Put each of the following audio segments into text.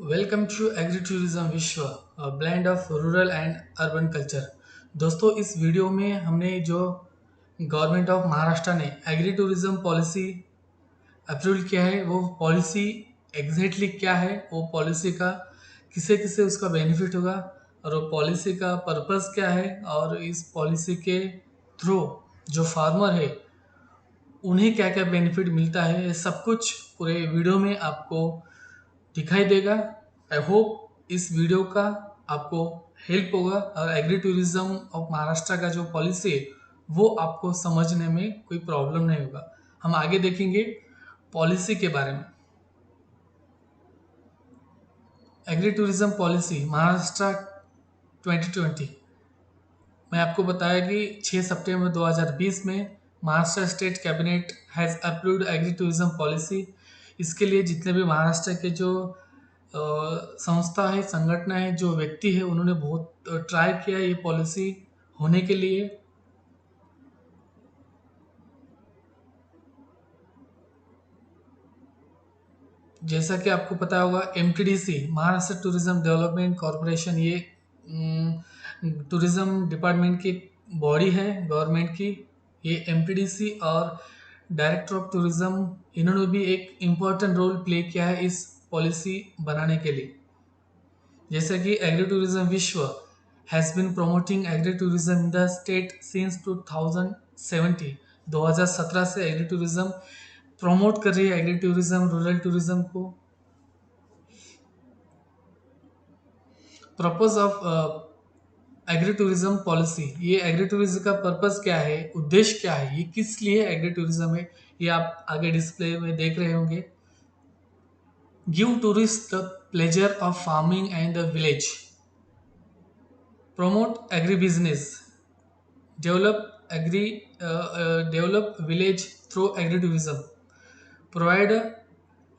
Welcome to agree tourism विश्व, blend of rural and urban culture. दोस्तों, इस video में हमने जो गवर्नमेंट ऑफ महाराष्ट्र ने एग्री टूरिज्म पॉलिसी अप्रूव किया है, वो पॉलिसी एग्जैक्टली क्या है, वो पॉलिसी का किसे किसे उसका बेनिफिट होगा और वो पॉलिसी का पर्पस क्या है, और इस पॉलिसी के थ्रू जो फार्मर है उन्हें क्या क्या बेनिफिट मिलता है, ये सब कुछ पूरे वीडियो में आपको दिखाई देगा। आई होप इस वीडियो का आपको हेल्प होगा और एग्री टूरिज्म ऑफ महाराष्ट्र का जो पॉलिसी है वो आपको समझने में कोई प्रॉब्लम नहीं होगा। हम आगे देखेंगे पॉलिसी के बारे में। एग्री टूरिज्म पॉलिसी महाराष्ट्र 2020, मैं आपको बताया कि 6 सितंबर 2020 में Maharashtra state cabinet has approved agri tourism policy. इसके लिए जितने भी महाराष्ट्र के जो संस्था है, संगठन है, जो व्यक्ति है, उन्होंने बहुत ट्राई किया ये पॉलिसी होने के लिए। जैसा कि आपको पता होगा, MTDC Maharashtra tourism development corporation, ये टूरिज्म डिपार्टमेंट की बॉडी है गवर्नमेंट की। ये एमटीडीसी और डायरेक्टर ऑफ टूरिज्म, इन्होंने भी एक इम्पोर्टेंट रोल प्ले किया है इस पॉलिसी बनाने के लिए। जैसे कि एग्री टूरिज्म विश्व has been promoting agri tourism in the state since 2017। 2017 से एग्री टूरिज्म प्रमोट कर रही है, एग्री टूरिज्म, रूरल टूरिज्म को। Purpose of agri tourism policy, ये एग्री टूरिज्म का पर्पस क्या है, उद्देश्य क्या है, ये किस लिए एग्री टूरिज्म है, ये आप आगे डिस्प्ले में देख रहे होंगे। Give tourist the pleasure of farming and the village, promote agribusiness, develop agri develop village through agritourism, provide a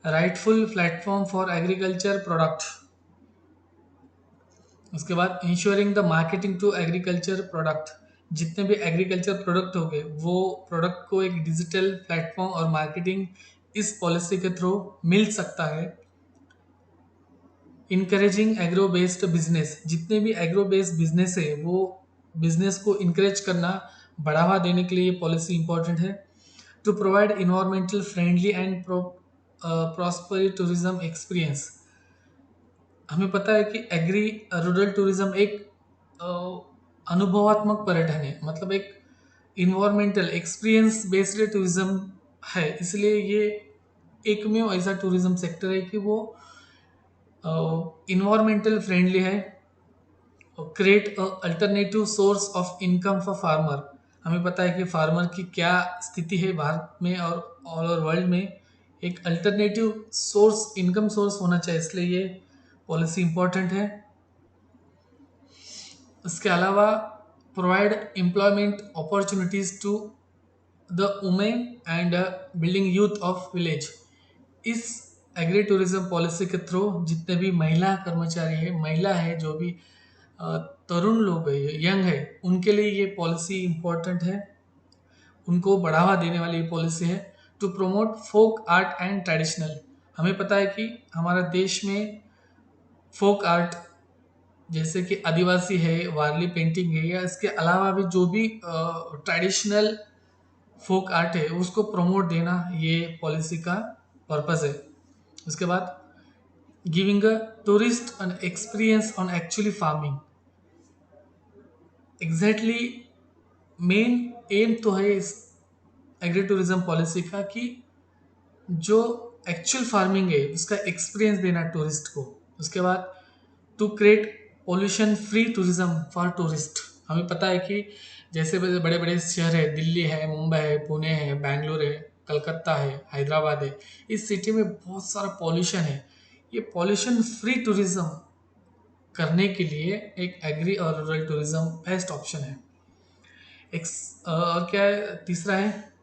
rightful platform for agriculture product। उसके बाद ensuring the marketing to agriculture product, जितने भी agriculture product हो गए वो product को एक digital platform और मार्केटिंग इस पॉलिसी के थ्रू मिल सकता है। इनकरेजिंग एग्रो बेस्ड बिजनेस, जितने भी एग्रो बेस्ड बिजनेस है वो बिजनेस को इनकरेज करना, बढ़ावा देने के लिए ये पॉलिसी इंपॉर्टेंट है। To provide environmental friendly and prosperous tourism experience, हमें पता है कि एग्री रूरल टूरिज्म एक अनुभवात्मक पर्यटन है, मतलब एक इन्वायरमेंटल एक्सपीरियंस बेस्ड टूरिज्म है। इसलिए ये एकमेव ऐसा टूरिज्म सेक्टर है कि वो इन्वायरमेंटल फ्रेंडली है, create alternative source of income for farmer. हमें पता है कि फार्मर की क्या स्थिति है भारत में और ऑल ओवर वर्ल्ड में। एक अल्टरनेटिव सोर्स, इनकम सोर्स होना चाहिए, इसलिए ये पॉलिसी इंपॉर्टेंट है। इसके अलावा provide employment opportunities to the women and building youth of village. इस एग्री टूरिज्म पॉलिसी के थ्रू जितने भी महिला कर्मचारी है, महिला है, जो भी तरुण लोग है, यंग है, उनके लिए ये पॉलिसी इम्पोर्टेंट है, उनको बढ़ावा देने वाली ये पॉलिसी है। To promote folk art and traditional, हमें पता है कि हमारा देश में फोक आर्ट जैसे कि आदिवासी है, वारली पेंटिंग है, या इसके अलावा भी जो भी ट्रेडिशनल फोक आर्ट है उसको प्रमोट देना, ये पॉलिसी का पर्पस है। उसके बाद giving a tourist an experience on actually farming, exactly main M तो है इस एग्री टूरिज्म पॉलिसी का कि जो एक्चुअल फार्मिंग है उसका एक्सपीरियंस देना टूरिस्ट को। उसके बाद to create pollution free tourism for tourist, हमें पता है कि जैसे बड़े बड़े शहर है, दिल्ली है, मुंबई है, पुणे है, बैंगलोर है, कलकत्ता है, हैदराबाद है, इस सिटी में बहुत सारा पॉल्यूशन है। ये पॉल्यूशन फ्री टूरिज्म करने के लिए एक एग्री और रूरल टूरिज्म बेस्ट ऑप्शन है। और क्या है, तीसरा है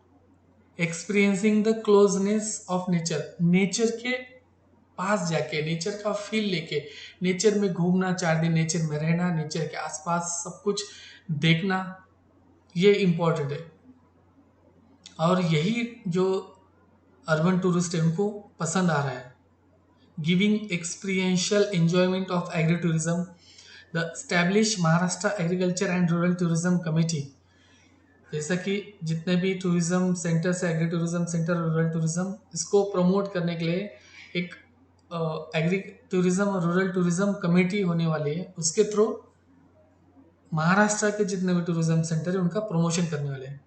experiencing the closeness of nature, nature के पास जाके, नेचर का फील लेके, नेचर में घूमना, 4 दिन नेचर में रहना, नेचर के आसपास सब कुछ देखना, ये इम्पोर्टेंट है। और यही जो अर्बन टूरिस्ट है उनको पसंद आ रहा है। giving experiential enjoyment of agritourism. The established Maharashtra Agriculture and Rural Tourism Committee, जैसा कि जितने भी टूरिज्म सेंटर्स है, agri tourism centre, rural tourism, इसको प्रमोट करने के लिए एक एग्री टूरिज्म और रूरल टूरिज्म कमेटी होने वाली है। उसके थ्रू महाराष्ट्र के जितने भी टूरिज्म सेंटर है उनका प्रमोशन करने वाले हैं।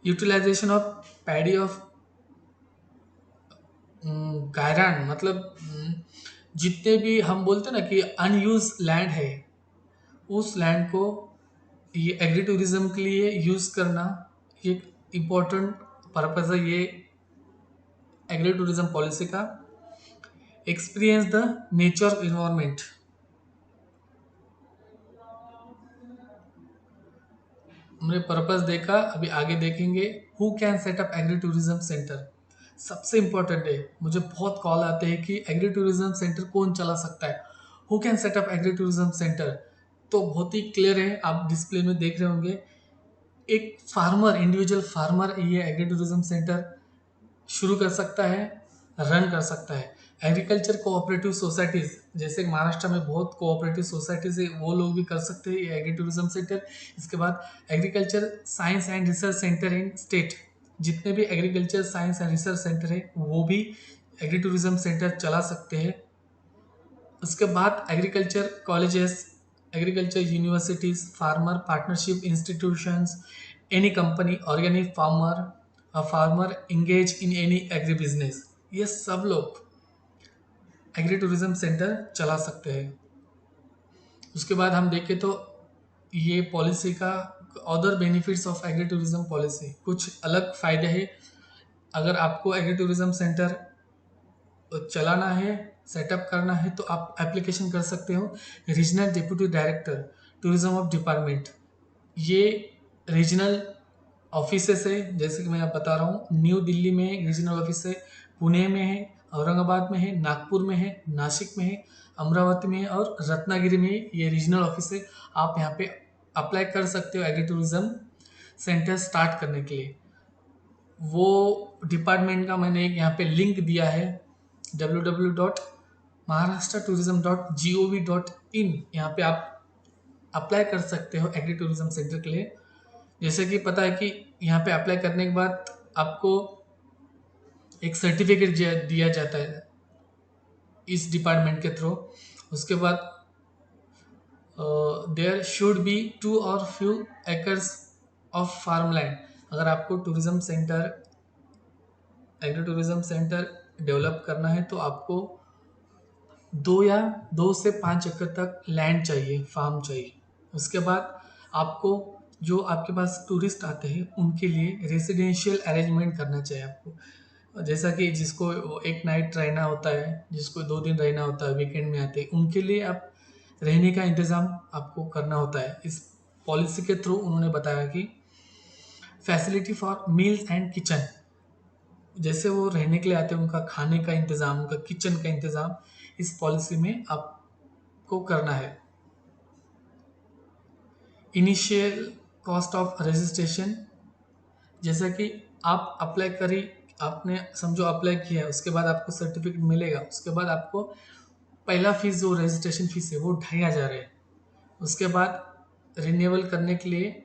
यूटिलाइजेशन ऑफ पैडी ऑफ गायरान, मतलब जितने भी हम बोलते हैं ना कि अनयूज लैंड है, उस लैंड को ये एग्री टूरिज्म के लिए यूज करना ये इम्पोर्टेंट पर्पज है ये एग्री टूरिज्म पॉलिसी का। एक्सपीरियंस द नेचर इन्वायरमेंट, हमने पर्पस देखा, अभी आगे देखेंगे। Who can set up agri tourism centre, सबसे इम्पोर्टेंट है, मुझे बहुत कॉल आते हैं कि एग्री टूरिज्म सेंटर कौन चला सकता है, who can set up agri tourism centre. तो बहुत ही क्लियर है, आप डिस्प्ले में देख रहे होंगे, एक फार्मर, इंडिविजुअल फार्मर ये एग्री टूरिज्म सेंटर शुरू कर सकता है, रन कर सकता है। एग्रीकल्चर कोऑपरेटिव सोसाइटीज, जैसे महाराष्ट्र में बहुत कोऑपरेटिव सोसाइटीज है, वो लोग भी कर सकते हैं ये एग्री टूरिज्म सेंटर। इसके बाद agriculture science and research centre in state, जितने भी agriculture science and research centre है वो भी एग्री टूरिज्म सेंटर चला सकते हैं। उसके बाद agriculture colleges, agriculture universities, farmer partnership institutions, any company, organic farmer, a farmer engage in any agri business, ये सब लोग एग्री टूरिज्म सेंटर चला सकते हैं। उसके बाद हम देखें तो ये पॉलिसी का other benefits of agri tourism policy, कुछ अलग फायदे हैं। अगर आपको एग्री टूरिज्म सेंटर चलाना है, सेटअप करना है, तो आप एप्लीकेशन कर सकते हो regional deputy director tourism of department. ये रीजनल ऑफिसेस है, जैसे कि मैं आप बता रहा हूँ, न्यू दिल्ली में एक रीजनल ऑफिस है, पुणे में है, औरंगाबाद में है, नागपुर में है, नासिक में है, अमरावती में है और रत्नागिरी में ये रीजनल ऑफिस है। आप यहाँ पे अप्लाई कर सकते हो एग्री टूरिज्म सेंटर स्टार्ट करने के लिए। वो डिपार्टमेंट का मैंने एक यहाँ पे लिंक दिया है, www.maharashtra-tourism.gov.in, यहाँ पे आप अप्लाई कर सकते हो एग्री टूरिज्म सेंटर के लिए। जैसे कि पता है कि यहाँ पे अप्लाई करने के बाद आपको एक सर्टिफिकेट दिया जाता है इस डिपार्टमेंट के थ्रू। उसके बाद there should be 2 or few acres of farm land. अगर आपको tourism centre, agri tourism centre develop करना है तो आपको 2 से 5 एकड़ तक लैंड चाहिए, फार्म चाहिए। उसके बाद आपको, जो आपके पास टूरिस्ट आते हैं उनके लिए रेसिडेंशियल अरेंजमेंट करना चाहिए आपको। जैसा कि जिसको एक नाइट रहना होता है, जिसको 2 दिन रहना होता है, वीकेंड में आते हैं, उनके लिए आप रहने का इंतज़ाम आपको करना होता है। इस पॉलिसी के थ्रू उन्होंने बताया कि facility for meals and kitchen, जैसे वो रहने के लिए आते हैं, उनका खाने का इंतज़ाम, उनका किचन का इंतज़ाम इस पॉलिसी में आपको करना है। इनिशियल कॉस्ट ऑफ रजिस्ट्रेशन, जैसा कि आप अप्लाई करी, आपने समझो अप्लाई किया है, उसके बाद आपको सर्टिफिकेट मिलेगा, उसके बाद आपको पहला फीस जो रजिस्ट्रेशन फीस है वो 2500 है। उसके बाद रिन्यूअल करने के लिए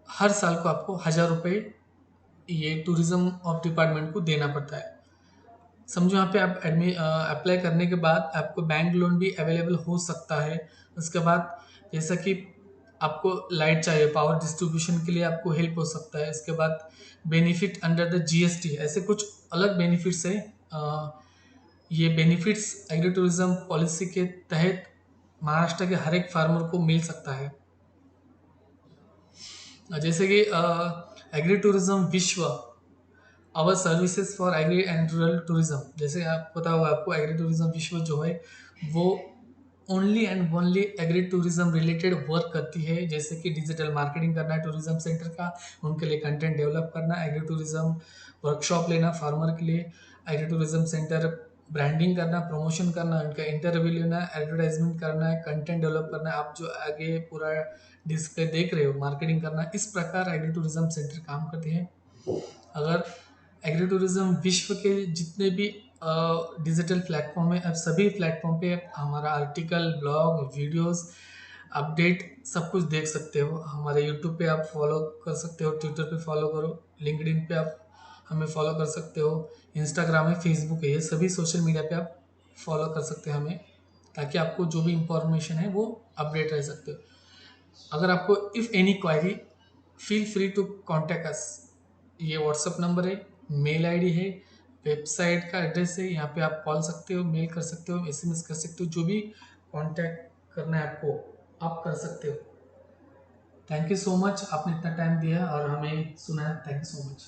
हर साल को आपको 1000 रुपये ये टूरिज्म ऑफ डिपार्टमेंट को देना पड़ता है। समझो यहाँ पे आप अप्लाई करने के बाद आपको बैंक लोन भी अवेलेबल हो सकता है। उसके बाद जैसा कि आपको लाइट चाहिए, पावर डिस्ट्रीब्यूशन के लिए आपको हेल्प हो सकता है। इसके बाद बेनिफिट अंडर द जीएसटी, ऐसे कुछ अलग बेनिफिट्स है। ये बेनिफिट्स एग्री टूरिज्म पॉलिसी के तहत महाराष्ट्र के हर एक फार्मर को मिल सकता है। जैसे कि agri tourism Vishwa, our services for agri and rural tourism, जैसे आप पता होगा आपको, एग्री टूरिज्म विश्व जो है वो only and only agri tourism related work करती है। जैसे कि डिजिटल मार्केटिंग करना है टूरिज्म सेंटर का, उनके लिए कंटेंट डेवलप करना, एग्री टूरिज्म वर्कशॉप लेना फार्मर के लिए, एग्री टूरिज्म सेंटर ब्रांडिंग करना, प्रमोशन करना, उनका इंटरव्यू लेना, एडवर्टाइजमेंट करना है, कंटेंट डेवलप करना है। आप जो आगे पूरा डिस्प्ले देख रहे हो, मार्केटिंग करना, इस प्रकार एग्री टूरिज्म सेंटर काम करते हैं। अगर एग्री टूरिज्म विश्व के जितने भी डिजिटल प्लेटफॉर्म है, अब सभी प्लेटफॉर्म पे हमारा आर्टिकल, ब्लॉग, वीडियोस, अपडेट सब कुछ देख सकते हो। हमारे यूट्यूब पे आप फॉलो कर सकते हो, ट्विटर पे फॉलो करो, लिंक्डइन पे आप हमें फॉलो कर सकते हो, इंस्टाग्राम है, फेसबुक है, ये सभी सोशल मीडिया पे आप फॉलो कर सकते हो हमें, ताकि आपको जो भी इंफॉर्मेशन है वो अपडेट रह सकते हो। अगर आपको if any query, feel free to contact us. ये व्हाट्सअप नंबर है, मेल आईडी है, वेबसाइट का एड्रेस है, यहाँ पे आप कॉल सकते हो, मेल कर सकते हो, एसएमएस कर सकते हो, जो भी कांटेक्ट करना है आपको आप कर सकते हो। थैंक यू सो मच, आपने इतना टाइम दिया और हमें सुना। Thank you so much.